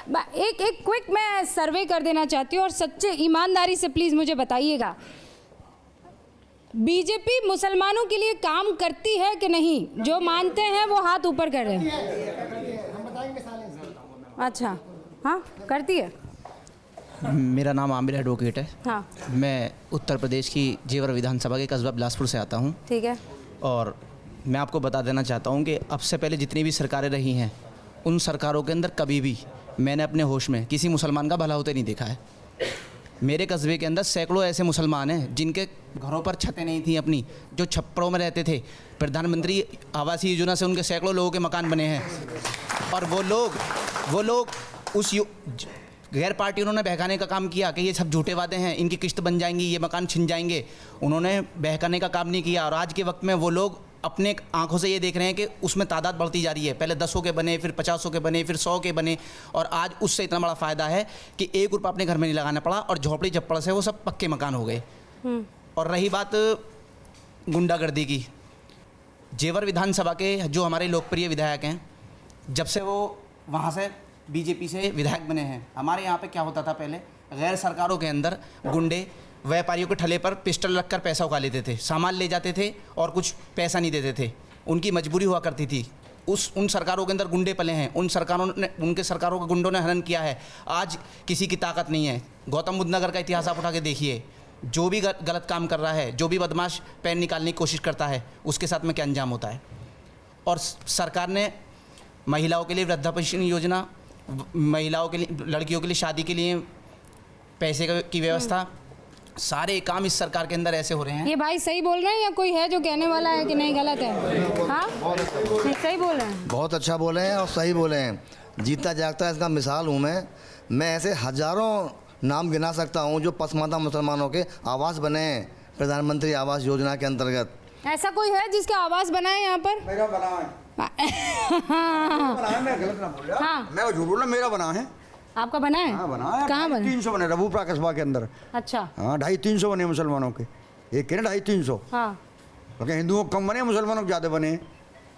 एक एक क्विक मैं सर्वे कर देना चाहती हूँ और सच्चे ईमानदारी से प्लीज़ मुझे बताइएगा, बीजेपी मुसलमानों के लिए काम करती है कि नहीं? जो मानते हैं वो हाथ ऊपर कर रहे हैं। अच्छा, हाँ करती है। मेरा नाम आमिर एडवोकेट है। हाँ मैं उत्तर प्रदेश की जेवर विधानसभा के कस्बा बिलासपुर से आता हूँ। ठीक है। और मैं आपको बता देना चाहता हूँ कि अब से पहले जितनी भी सरकारें रही हैं, उन सरकारों के अंदर कभी भी मैंने अपने होश में किसी मुसलमान का भला होते नहीं देखा है। मेरे कस्बे के अंदर सैकड़ों ऐसे मुसलमान हैं जिनके घरों पर छतें नहीं थी अपनी, जो छप्परों में रहते थे। प्रधानमंत्री आवास योजना से उनके सैकड़ों लोगों के मकान बने हैं। और वो लोग उस गैर पार्टी उन्होंने बहकाने का काम किया कि ये सब झूठे वादे हैं, इनकी किस्त बन जाएंगी, ये मकान छिन जाएंगे। उन्होंने बहकाने का काम नहीं किया। और आज के वक्त में वो लोग अपने आंखों से ये देख रहे हैं कि उसमें तादाद बढ़ती जा रही है। पहले 10 के बने, फिर 50 के बने, फिर 100 के बने। और आज उससे इतना बड़ा फ़ायदा है कि 1 रुपया अपने घर में नहीं लगाना पड़ा और झोपड़ी झप्पड़ से वो सब पक्के मकान हो गए। और रही बात गुंडागर्दी की, जेवर विधानसभा के जो हमारे लोकप्रिय विधायक हैं, जब से वो वहाँ से बीजेपी से विधायक बने हैं, हमारे यहाँ पे क्या होता था पहले, गैर सरकारों के अंदर गुंडे व्यापारियों के ठले पर पिस्टल रखकर पैसा उगा लेते थे, सामान ले जाते थे और कुछ पैसा नहीं देते थे। उनकी मजबूरी हुआ करती थी। उन सरकारों के अंदर गुंडे पले हैं, उनके सरकारों के गुंडों ने हनन किया है। आज किसी की ताकत नहीं है। गौतम बुद्ध नगर का इतिहास आप उठा के देखिए, जो भी गलत काम कर रहा है, जो भी बदमाश पैन निकालने की कोशिश करता है, उसके साथ में क्या अंजाम होता है। और सरकार ने महिलाओं के लिए वृद्धा पेंशन योजना, महिलाओं के लिए, लड़कियों के लिए शादी के लिए पैसे की व्यवस्था, सारे काम इस सरकार के अंदर ऐसे हो रहे हैं। ये भाई सही बोल रहे हैं या कोई है जो कहने वाला है कि नहीं गलत है? हाँ सही बोल रहे हैं, बहुत अच्छा बोले हैं और सही बोले हैं। जीता जागता इसका मिसाल हूँ मैं ऐसे हजारों नाम गिना सकता हूँ जो पसमानदा मुसलमानों के आवास बने हैं प्रधानमंत्री आवास योजना के अंतर्गत। ऐसा कोई है जिसका आवास बना है यहाँ पर? मेरा बना है। बना है, मैं गलत ना बोल रहा। हाँ। मैं झूठ बोल रहा, मेरा बना है। आपका बना है? हाँ बना है। कहाँ बना? 300 बने रबूपुरा कस्बा के अंदर। अच्छा। हाँ 250-300 बने मुसलमानों के, एक के ना 250-300। हाँ। तो क्या हिंदुओं को कम बने, मुसलमानों को ज़्यादा बने?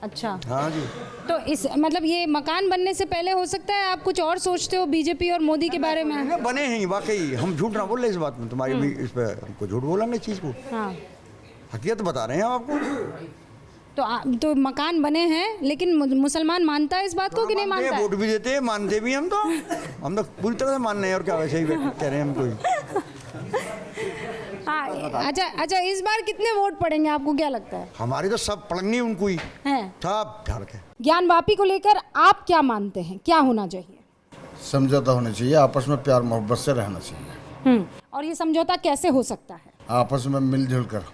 अच्छा। हाँ जी। तो इस मतलब ये मकान बनने से पहले हो सकता है आप कुछ और सोचते हो बीजेपी और मोदी के बारे में? बने हैं वाकई, हम झूठ ना बोल रहे इस बात में। तुम्हारी भी इस पर हमको झूठ बोलेंगे चीज़ को। हाँ। हकीकत बता रहे हैं हम आपको। तो मकान बने हैं, लेकिन मुसलमान मानता है इस बात को कि नहीं मानता है? वोट भी देते हैं, मानते भी हम तो पूरी तरह से मान रहे हैं। और क्या वैसे ही कह रहे हैं हम कोई। हाँ अच्छा, इस बार कितने वोट पड़ेंगे आपको, क्या लगता है? हमारी तो सब पड़नी उनको ही है सब ढाल के। ज्ञानवापी को लेकर आप क्या मानते हैं, क्या होना चाहिए? समझौता होना चाहिए, आपस में प्यार मोहब्बत से रहना चाहिए। और ये समझौता कैसे हो सकता है? आपस में मिलजुल कर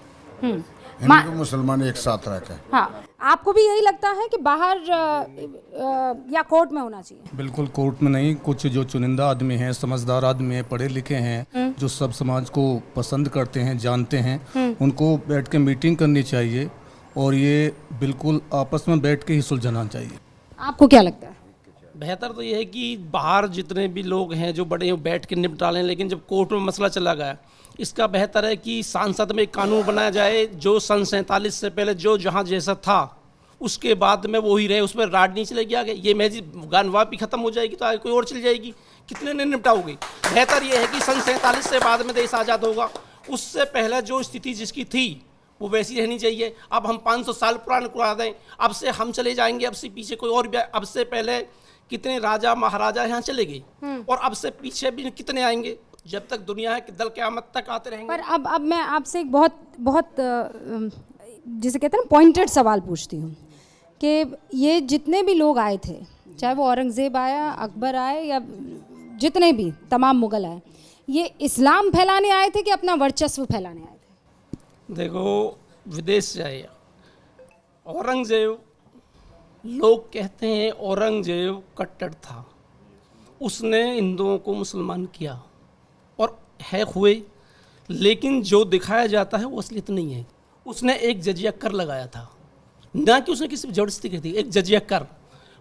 हिंदू मुसलमान एक साथ रहकर। हाँ, आपको भी यही लगता है कि बाहर या कोर्ट में होना चाहिए? बिल्कुल कोर्ट में नहीं, कुछ जो चुनिंदा आदमी हैं, समझदार आदमी हैं, पढ़े लिखे हैं, जो सब समाज को पसंद करते हैं, जानते हैं, उनको बैठ के मीटिंग करनी चाहिए और ये बिल्कुल आपस में बैठ के ही सुलझाना चाहिए। आपको क्या लगता है? बेहतर तो ये है कि बाहर जितने भी लोग हैं जो बड़े हैं बैठ के निपटा लें, लेकिन जब कोर्ट में मसला चला गया, इसका बेहतर है कि सांसद में एक कानून बनाया जाए जो सन 47 से पहले जो जहाँ जैसा था उसके बाद में वो ही रहे, उस पर राज नहीं चलेगी आगे। ये महज ज्ञानवापी खत्म हो जाएगी तो आगे कोई और चल जाएगी, कितने ने निपटाओगे। बेहतर ये है कि सन 47 से बाद में देश आज़ाद होगा, उससे पहले जो स्थिति जिसकी थी वो वैसी रहनी चाहिए। अब हम 500 साल पुराने करा दें, अब से हम चले जाएंगे, अब से पीछे कोई और भी, अब से पहले कितने राजा महाराजा यहाँ चले गए और अब से पीछे भी कितने आएंगे, जब तक दुनिया है कि दल क़यामत तक आते रहेंगे। पर अब मैं आपसे एक बहुत जिसे कहते हैं ना पॉइंटेड सवाल पूछती हूँ कि ये जितने भी लोग आए थे, चाहे वो औरंगज़ेब आया, अकबर आए या जितने भी तमाम मुग़ल आए, ये इस्लाम फैलाने आए थे कि अपना वर्चस्व फैलाने आए थे? देखो, विदेश से आए औरंगज़ेब, लोग कहते हैं औरंगज़ेब कट्टर था, उसने हिंदुओं को मुसलमान किया और है हुए, लेकिन जो दिखाया जाता है वो असलियत नहीं है। उसने एक जजिया कर लगाया था, ना कि उसने किसी ज़बरदस्ती की थी, एक जजिया कर,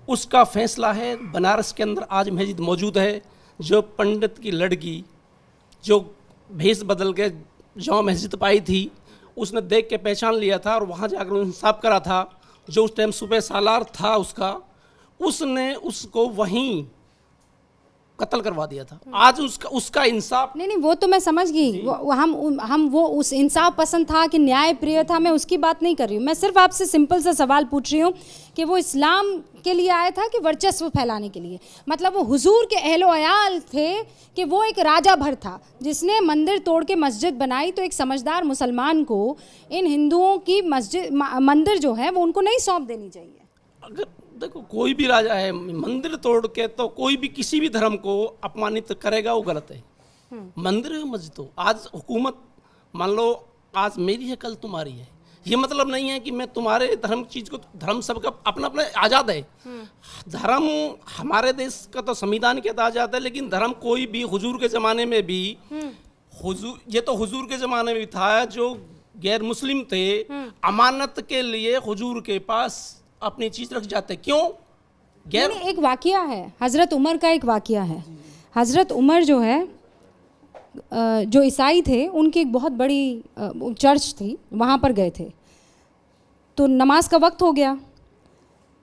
उसका फैसला है। बनारस के अंदर आज मस्जिद मौजूद है, जो पंडित की लड़की जो भेष बदल के जहाँ मस्जिद पाई थी, उसने देख के पहचान लिया था और वहाँ जाकर इंसाफ करा था। जो उस टाइम सुबह सालार था उसका, उसने उसको वहीं कत्ल करवा दिया था। आज उसका इंसाफ नहीं वो तो मैं समझ गई, हम वो उस इंसाफ पसंद था कि न्याय प्रिय था, मैं उसकी बात नहीं कर रही हूँ। मैं सिर्फ आपसे सिंपल सा सवाल पूछ रही हूँ कि वो इस्लाम के लिए आया था कि वर्चस्व फैलाने के लिए? मतलब वो हुजूर के अहलो अयाल थे कि वो एक राजा भर था जिसने मंदिर तोड़ के मस्जिद बनाई, तो एक समझदार मुसलमान को इन हिंदुओं की मंदिर जो है वो उनको नहीं सौंप देनी चाहिए। अगर देखो कोई भी राजा है, मंदिर तोड़ के तो कोई भी किसी भी धर्म को अपमानित करेगा, वो गलत है। मंदिर है, मस्जिद हो, आज हुकूमत मान लो आज मेरी है कल तुम्हारी है, ये मतलब नहीं है कि मैं तुम्हारे धर्म चीज को, धर्म सबका अपना अपना आज़ाद है। धर्म हमारे देश का तो संविधान के तहत आज़ाद है, लेकिन धर्म कोई भी हुजूर के ज़माने में भी ये तो हुजूर के ज़माने में भी था, जो गैर मुस्लिम थे अमानत के लिए हुजूर के पास अपनी चीज़ रख जाते। क्यों? गैर एक वाकया है, हज़रत उमर का एक वाकया है। हज़रत उमर जो है, जो ईसाई थे, उनकी एक बहुत बड़ी चर्च थी, वहाँ पर गए थे, तो नमाज का वक्त हो गया,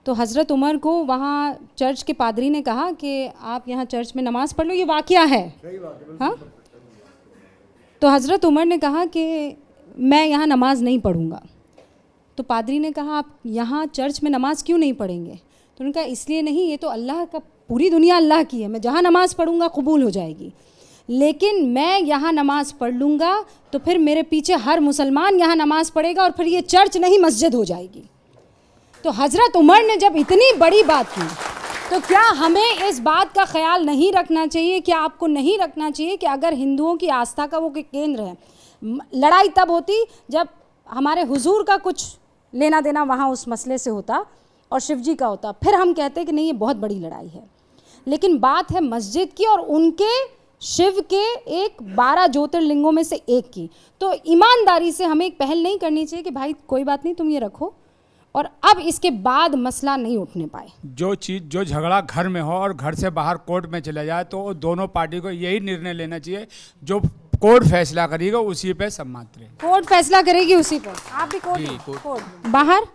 तो हज़रत उमर को वहाँ चर्च के पादरी ने कहा कि आप यहाँ चर्च में नमाज़ पढ़ लो, ये वाकया है। हाँ, तो हज़रत उमर ने कहा कि मैं यहाँ नमाज नहीं पढ़ूँगा। तो पादरी ने कहा आप यहाँ चर्च में नमाज क्यों नहीं पढ़ेंगे? तो उन्होंने कहा इसलिए नहीं, ये तो अल्लाह का, पूरी दुनिया अल्लाह की है, मैं जहाँ नमाज़ पढ़ूँगा कबूल हो जाएगी, लेकिन मैं यहाँ नमाज़ पढ़ लूँगा तो फिर मेरे पीछे हर मुसलमान यहाँ नमाज़ पढ़ेगा और फिर ये चर्च नहीं मस्जिद हो जाएगी। तो हज़रत उमर ने जब इतनी बड़ी बात की, तो क्या हमें इस बात का ख्याल नहीं रखना चाहिए, क्या आपको नहीं रखना चाहिए कि अगर हिंदुओं की आस्था का वो केंद्र है, लड़ाई तब होती जब हमारे हुजूर का कुछ लेना देना वहाँ उस मसले से होता और शिव जी का होता, फिर हम कहते कि नहीं ये बहुत बड़ी लड़ाई है। लेकिन बात है मस्जिद की और उनके शिव के एक 12 ज्योतिर्लिंगों में से एक की, तो ईमानदारी से हमें एक पहल नहीं करनी चाहिए कि भाई कोई बात नहीं तुम ये रखो और अब इसके बाद मसला नहीं उठने पाए। जो झगड़ा घर में हो और घर से बाहर कोर्ट में चला जाए, तो दोनों पार्टी को यही निर्णय लेना चाहिए, जो कोर्ट फैसला करेगा उसी पे सब मात्र है। कोर्ट फैसला करेगी उसी पर। आप भी कोर्ट बाहर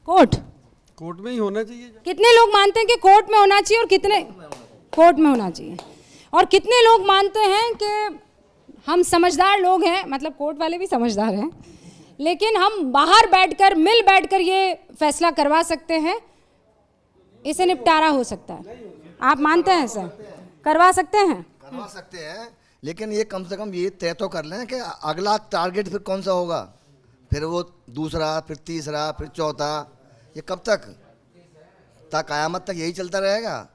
कोर्ट में ही होना चाहिए। कितने लोग मानते हैं कि कोर्ट में होना चाहिए और कितने कोर्ट में होना चाहिए, और कितने लोग मानते हैं कि हम समझदार लोग हैं, मतलब कोर्ट वाले भी समझदार हैं, लेकिन हम बाहर बैठकर मिल बैठकर ये फैसला करवा सकते हैं, इसे निपटारा हो सकता है। आप मानते हैं ऐसा करवा सकते हैं? करवा सकते हैं, लेकिन ये कम से कम ये तय तो कर लें कि अगला टारगेट फिर कौन सा होगा, फिर वो दूसरा, फिर तीसरा, फिर चौथा, ये कब तक? क़यामत तक यही चलता रहेगा।